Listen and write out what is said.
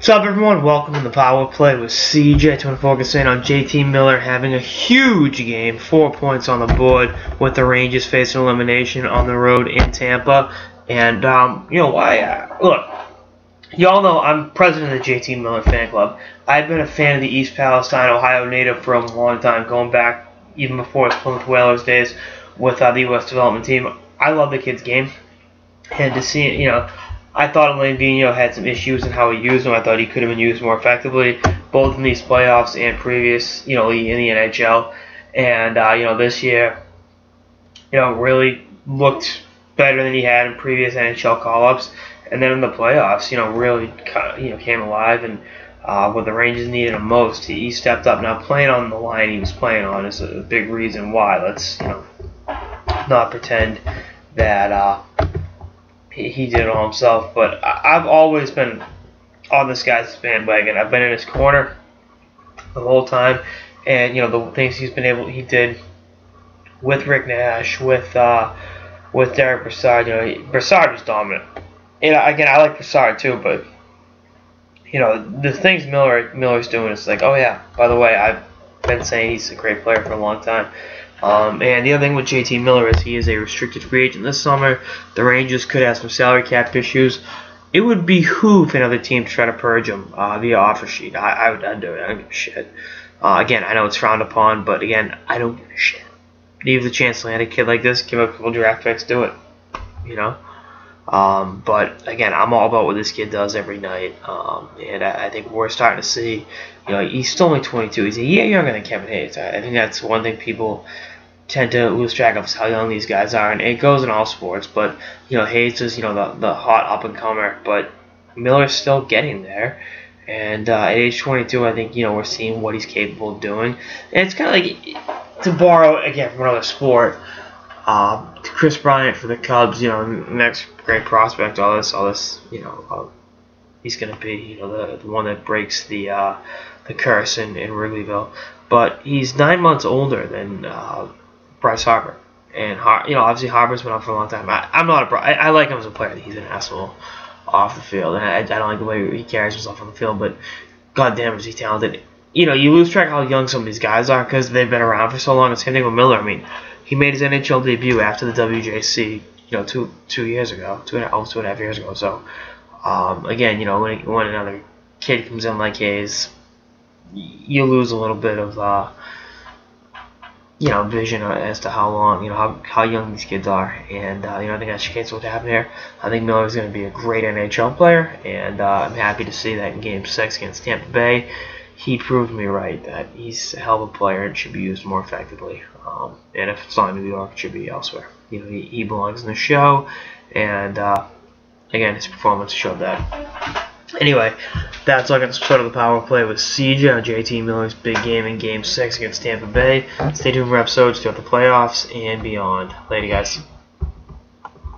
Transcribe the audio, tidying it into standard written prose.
What's up, everyone? Welcome to the Power Play with CJ. To focus in on JT Miller having a huge game, 4 points on the board with the Rangers facing elimination on the road in Tampa. And look, y'all know I'm president of the JT Miller fan club. I've been a fan of the East Palestine, Ohio native for a long time, going back even before his Plymouth Whalers days with the U.S. development team. I love the kid's game, and to see it, I thought Alain Vigneault had some issues in how he used him. I thought he could have been used more effectively, both in these playoffs and previous, in the NHL. And, this year, really looked better than he had in previous NHL call-ups. And then in the playoffs, really came alive. And when the Rangers needed him most, he stepped up. Now, playing on the line he was playing on is a big reason why. Let's, not pretend that he did it all himself, but I've always been on this guy's bandwagon. I've been in his corner the whole time, and the things he did with Rick Nash, with Derek Brassard. Brassard was dominant. Again, I like Brassard too, but the things Miller's doing is like, oh yeah, by the way, I've been saying he's a great player for a long time. And the other thing with JT Miller is he is a restricted free agent this summer. The Rangers could have some salary cap issues. It would behoove another team to try to purge him via offer sheet. I'd do it. I don't give a shit. Again, I know it's frowned upon, but again, I don't give a shit. Leave the chance to land a kid like this, give a couple draft picks, do it. But again, I'm all about what this kid does every night. And I think we're starting to see, he's still only 22. He's a year younger than Kevin Hayes. I think that's one thing people tend to lose track of, is how young these guys are. And it goes in all sports. But, Hayes is, the hot up-and-comer. But Miller's still getting there. And at age 22, I think, we're seeing what he's capable of doing. And it's kind of like, to borrow, again, from another sport, Chris Bryant for the Cubs, next great prospect, all this, he's going to be, the one that breaks the curse in Wrigleyville. But he's 9 months older than Bryce Harper. And, obviously Harper's been up for a long time. I like him as a player. He's an asshole off the field. And I don't like the way he carries himself on the field, but goddamn is he talented. You lose track of how young some of these guys are because they've been around for so long. It's same thing with Miller. I mean, he made his NHL debut after the WJC, 2 years ago, 2.5 years ago. So, again, when another kid comes in like Hayes, you lose a little bit of, vision as to how long, how young these kids are. And, I think that's the case with what happened here. I think Miller's going to be a great NHL player, and I'm happy to see that in Game 6 against Tampa Bay. He proved me right that he's a hell of a player and should be used more effectively. And if it's not in New York, it should be elsewhere. He belongs in the show, and again, his performance showed that. Anyway, that's all I got to start of the Power Play with CJ on JT Miller's big game in Game 6 against Tampa Bay. Stay tuned for episodes throughout the playoffs and beyond. Later, guys.